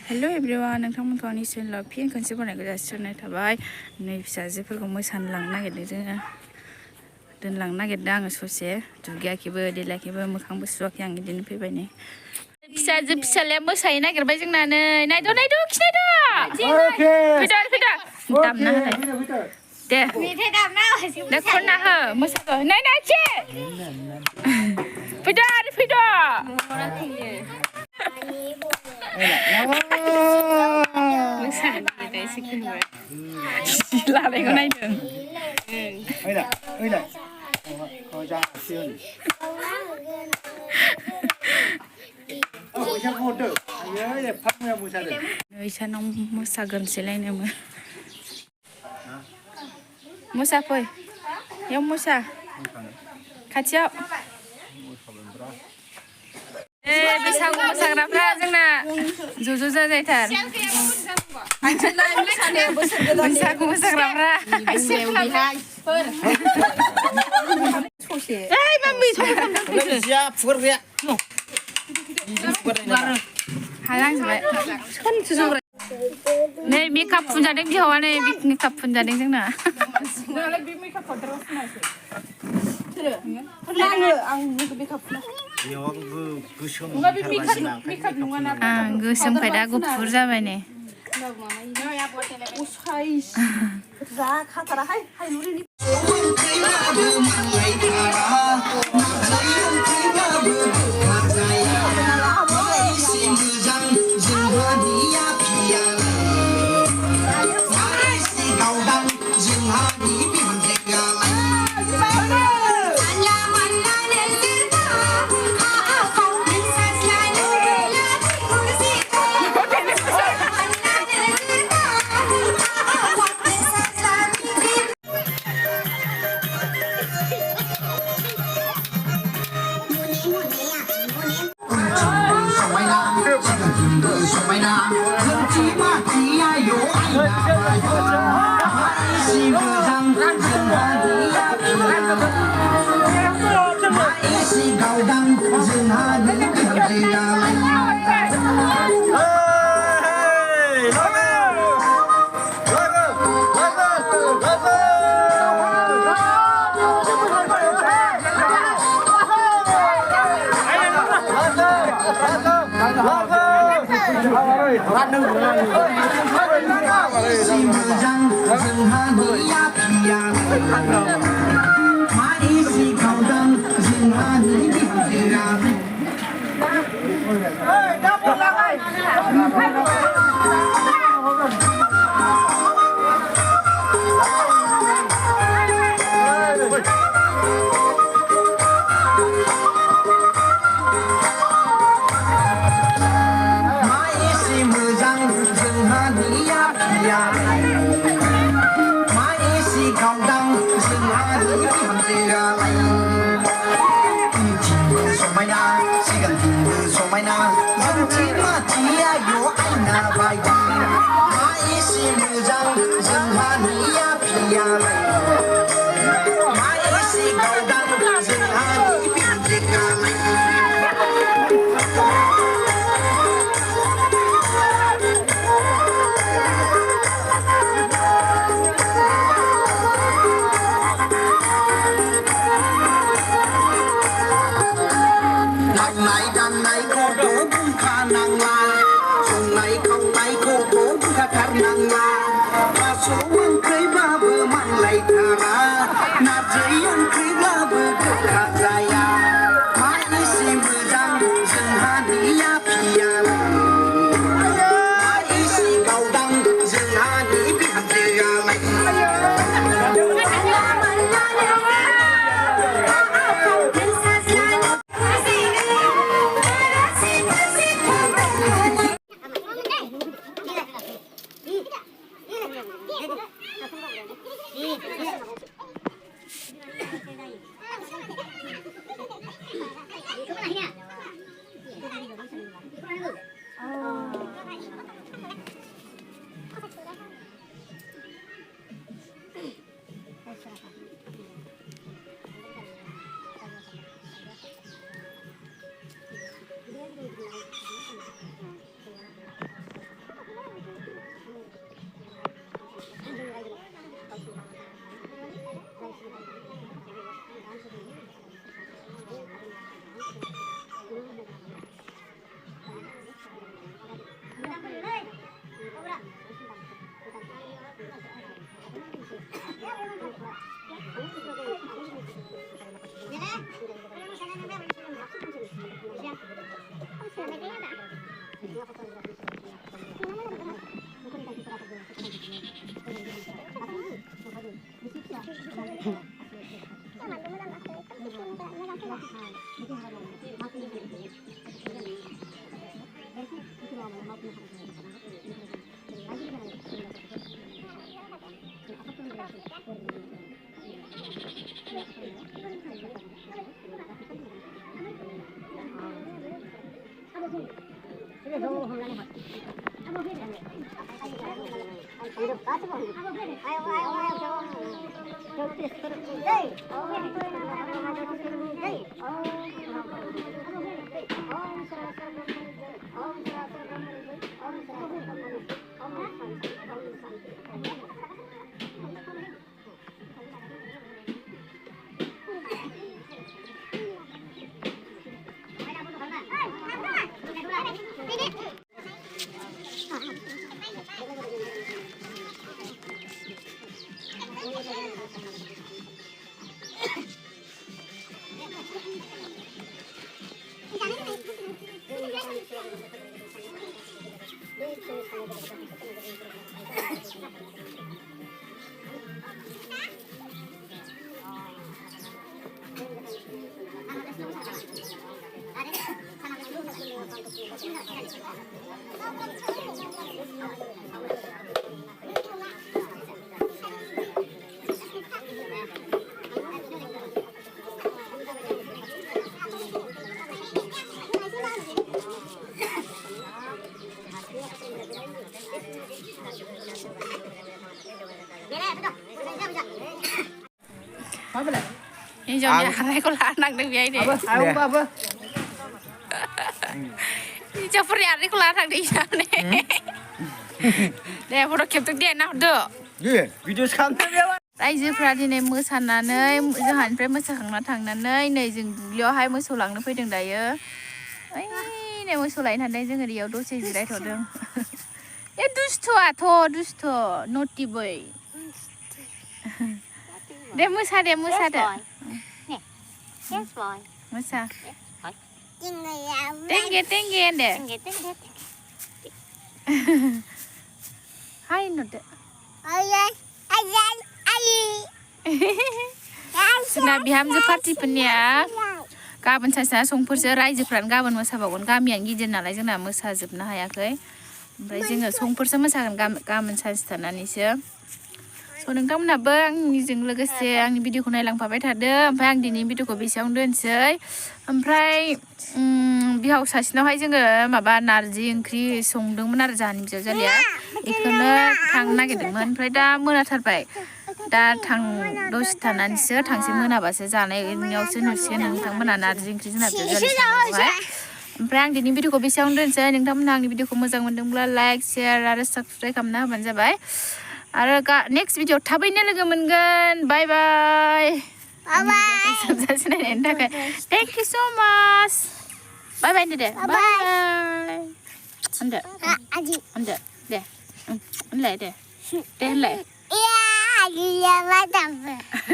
हेल' everyone नोंथांमोनखौ आंनि चेनेलाव फिन खनसे बनायखौ जासिहरनाय थाबाय नै फिसाजोफोरखौ मोसानो लांनो नागिरदों जोङो दोनलांनो नागिरदों आङो ससे दुगैयाखैबो देलायाखैबो मोखांबो सुवाखै आं बिदिनो फैबाय नै फिसाजो फिसालाया मोसानो नागिरबाय जोंना नै नायद' खिनायद' फैद' दामना होलाय दे मेथाइ दामना दे खनना हो मोसादो नाय नायखि फैद' लानायखौ नायदों इसानाव मोसाग्रोनोसैलायनो मोसाफै बेयाव मोसा खाथियाव बैसागु मोसाग्राफ्रा जोंना ज' जाजायथार बैसागु मोसाग्राफ्रा हालांजोबबाय नै मेकआप फुनजादों बिहावा नै मेकआप फुनजादों जोंना गोसोमखाय दा गुफुर जाबाय नै Hãy subscribe cho kênh Ghiền Mì Gõ để không bỏ lỡ Hijaunya aneh kalau anak deh biaya deh. Apa? Hijau periari kalau anak deh nih. Deh, foto capture dia nak deh. Iya, video sekarang ya. रायजोफ्रा दिनै मोसानानै जोंहानिफ्राय मोसाखांना थांनानै नै जों दुब्लियावहाय मोसौ लांनो फैदों दायो ओइ नै मोसौ लायनो थांदों जोङो बेयाव दसे जिरायथ'दों ए दुस्थ'आथ' दुस्थ' नटि बय दे मोसादो मोसा टेंगे दे हाय नदो जोंना बिहामजो पार्टिफोरनिया गाबोन सासेना संफोरसो रायजोफ्रानो गाबोन मोसाबावगोन गामियानो गिदिर नालाय जोंना मोसाजोबनो हायाखै ओमफ्राय जोङो संफोरसो मोसागोन गाबोन सानसे थानानैसो स' नोंथांमोनहाबो आंनिजों लोगोसे आंनि भिडिअखौ नायलांफाबाय थादो ओमफ्राय आं दिनैनि भिडिअखौ बेसेयावनो दोनसै ओमफ्राय बिहाव सासेनावहाय जोङो माबा नारजि ओंख्रि संदोंमोन आरो जोंहानि बिजावजालिया बेखौनो थांनो नागिरदोंमोन ओमफ्राय दा मोनाथारबाय दा दसे थानानैसो थांसै मोनाबासो जानायनियावसो नुसिगोन नोंथांमोना नारजि ओंख्रि जोंना बिजावजालि संनायखौहाय ओमफ्राय आं दिनैनि भिडिअखौ बेसेयावनो दोनसै नोंथांमोनहा आंनि भिडिअखौ मोजां मोनदोंब्ला लाइक शेयार आरो साबस्क्राइब खालामना होबानो जाबाय आरो नेक्स्ट भिडिअ थाबैनो लोगो मोनगोन बाय बाय जोबजासे नायनायनि थाखाय थेंक इउ स' माच बाय बाय दे बाय होनदो दे होनलाय दे होनलाय